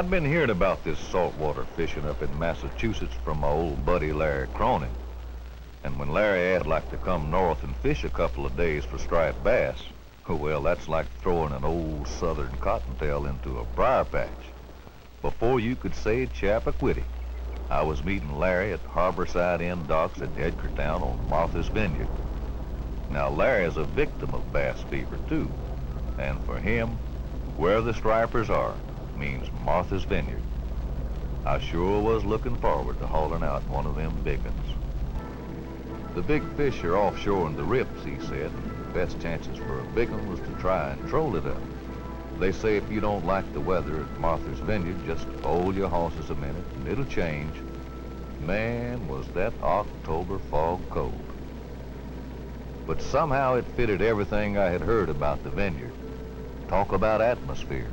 I'd been hearing about this saltwater fishing up in Massachusetts from my old buddy Larry Cronin. And when Larry asked I'd like to come north and fish a couple of days for striped bass, well, that's like throwing an old southern cottontail into a briar patch. Before you could say Chappaquiddy, I was meeting Larry at Harborside Inn docks at Edgartown on Martha's Vineyard. Now, Larry is a victim of bass fever, too. And for him, where the stripers are means Martha's Vineyard. I sure was looking forward to hauling out one of them big ones. The big fish are offshore in the rips, he said. The best chances for a big one was to try and troll it up. They say if you don't like the weather at Martha's Vineyard, just hold your horses a minute and it'll change. Man, was that October fog cold. But somehow it fitted everything I had heard about the vineyard. Talk about atmosphere.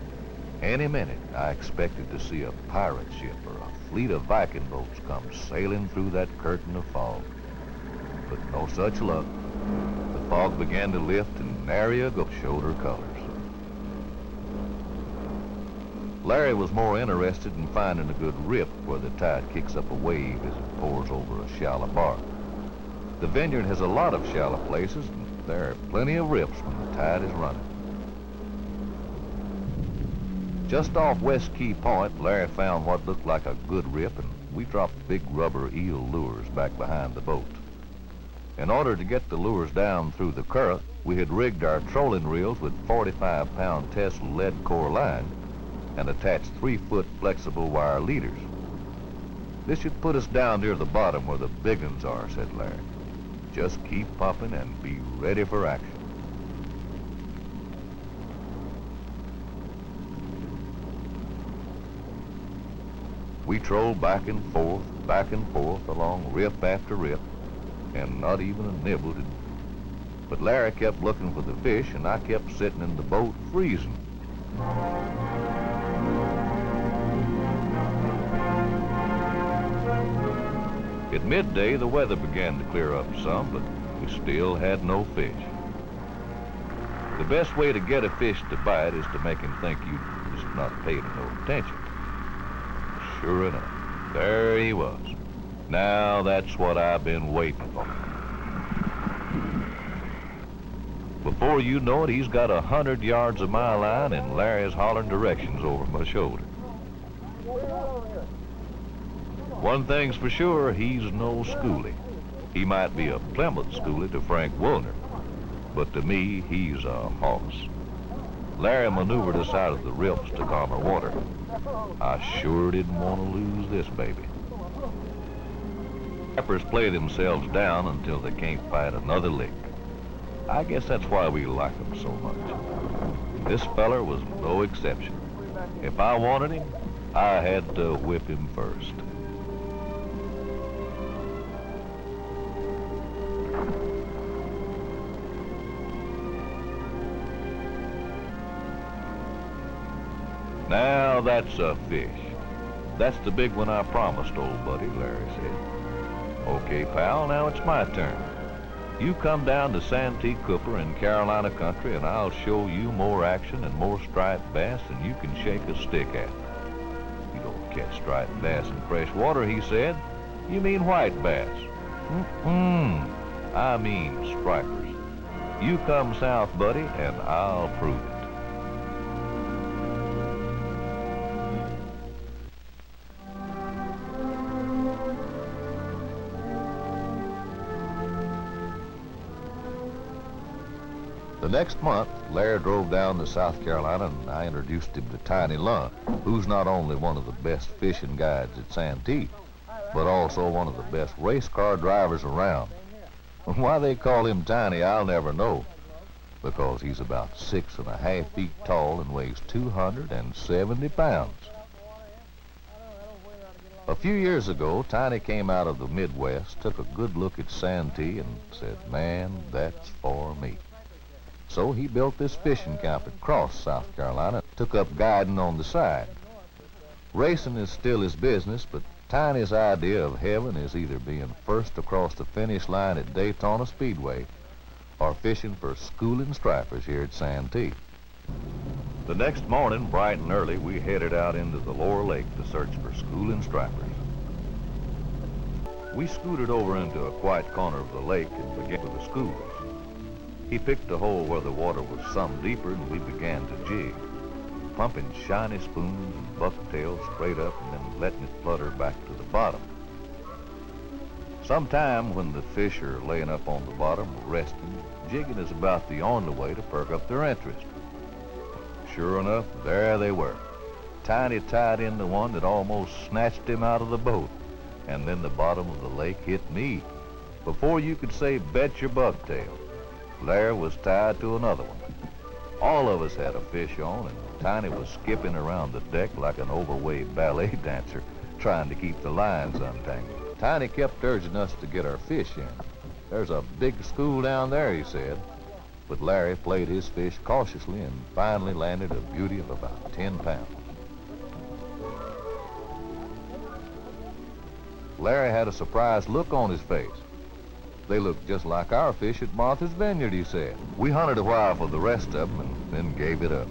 Any minute, I expected to see a pirate ship or a fleet of Viking boats come sailing through that curtain of fog. But no such luck. The fog began to lift and nary a ghost showed her colors. Larry was more interested in finding a good rip where the tide kicks up a wave as it pours over a shallow bar. The vineyard has a lot of shallow places, and there are plenty of rips when the tide is running. Just off West Key Point, Larry found what looked like a good rip, and we dropped big rubber eel lures back behind the boat. In order to get the lures down through the current, we had rigged our trolling reels with 45-pound Tesla lead core line and attached 3-foot flexible wire leaders. This should put us down near the bottom where the big ones are, said Larry. Just keep pumping and be ready for action. We trolled back and forth along rip after rip, and not even a nibble did. But Larry kept looking for the fish, and I kept sitting in the boat freezing. At midday, the weather began to clear up some, but we still had no fish. The best way to get a fish to bite is to make him think you just not paid him no attention. Sure enough, there he was. Now that's what I've been waiting for. Before you know it, he's got 100 yards of my line, and Larry's hollering directions over my shoulder. One thing's for sure, he's no schoolie. He might be a Plymouth schoolie to Frank Woolner, but to me, he's a hoss. Larry maneuvered us out of the rips to calmer water. I sure didn't want to lose this baby. Trappers play themselves down until they can't fight another lick. I guess that's why we like them so much. This feller was no exception. If I wanted him, I had to whip him first. Now that's a fish. That's the big one I promised, old buddy, Larry said. Okay, pal, now it's my turn. You come down to Santee Cooper in Carolina country, and I'll show you more action and more striped bass than you can shake a stick at. You don't catch striped bass in fresh water, he said. You mean white bass. I mean stripers. You come south, buddy, and I'll prove it. The next month, Larry drove down to South Carolina, and I introduced him to Tiny Lunt, who's not only one of the best fishing guides at Santee, but also one of the best race car drivers around. Why they call him Tiny, I'll never know, because he's about 6.5 feet tall and weighs 270 pounds. A few years ago, Tiny came out of the Midwest, took a good look at Santee, and said, man, that's for me. So he built this fishing camp at Cross, South Carolina, took up guiding on the side. Racing is still his business, but Tiny's idea of heaven is either being first across the finish line at Daytona Speedway or fishing for schooling stripers here at Santee. The next morning, bright and early, we headed out into the lower lake to search for schooling stripers. We scooted over into a quiet corner of the lake and began with the schoolers. He picked a hole where the water was some deeper, and we began to jig, pumping shiny spoons and bucktails straight up and then letting it flutter back to the bottom. Sometime when the fish are laying up on the bottom resting, jigging is about the only way to perk up their interest. Sure enough, there they were. Tiny tied into one that almost snatched him out of the boat, and then the bottom of the lake hit me. Before you could say bet your bucktail, Larry was tied to another one. All of us had a fish on, and Tiny was skipping around the deck like an overweight ballet dancer, trying to keep the lines untangled. Tiny kept urging us to get our fish in. There's a big school down there, he said. But Larry played his fish cautiously and finally landed a beauty of about 10 pounds. Larry had a surprised look on his face. They looked just like our fish at Martha's Vineyard, he said. We hunted a while for the rest of them and then gave it up.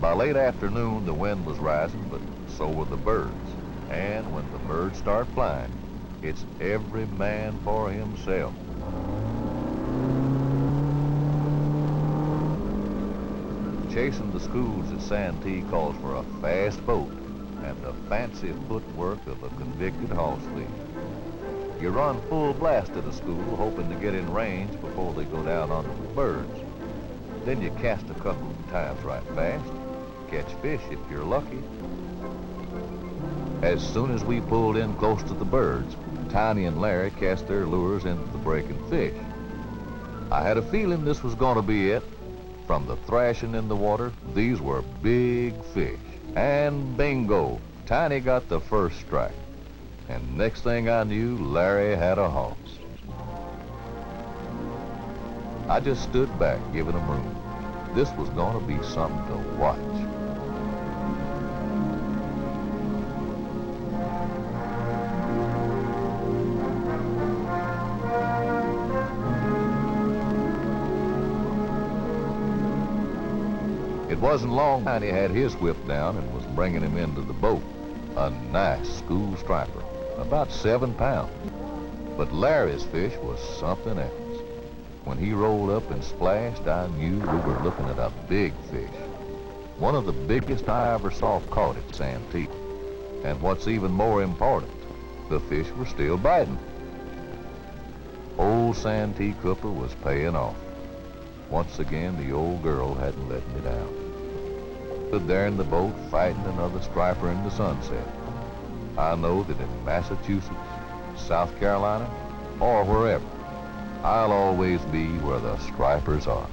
By late afternoon, the wind was rising, but so were the birds. And when the birds start flying, it's every man for himself. Chasing the schools at Santee calls for a fast boat and the fancy footwork of a convicted horse thief. You run full blast at a school, hoping to get in range before they go down onto the birds. Then you cast a couple of times right fast, catch fish if you're lucky. As soon as we pulled in close to the birds, Tiny and Larry cast their lures into the breaking fish. I had a feeling this was going to be it. From the thrashing in the water, these were big fish. And bingo, Tiny got the first strike. And next thing I knew, Larry had a horse. I just stood back, giving him room. This was going to be something to watch. It wasn't long Tiny had his whip down and was bringing him into the boat. A nice school striper, about 7 pounds. But Larry's fish was something else. When he rolled up and splashed, I knew we were looking at a big fish. One of the biggest I ever saw caught at Santee. And what's even more important, the fish were still biting. Old Santee Cooper was paying off. Once again, the old girl hadn't let me down. Stood there in the boat fighting another striper in the sunset. I know that in Massachusetts, South Carolina, or wherever, I'll always be where the stripers are.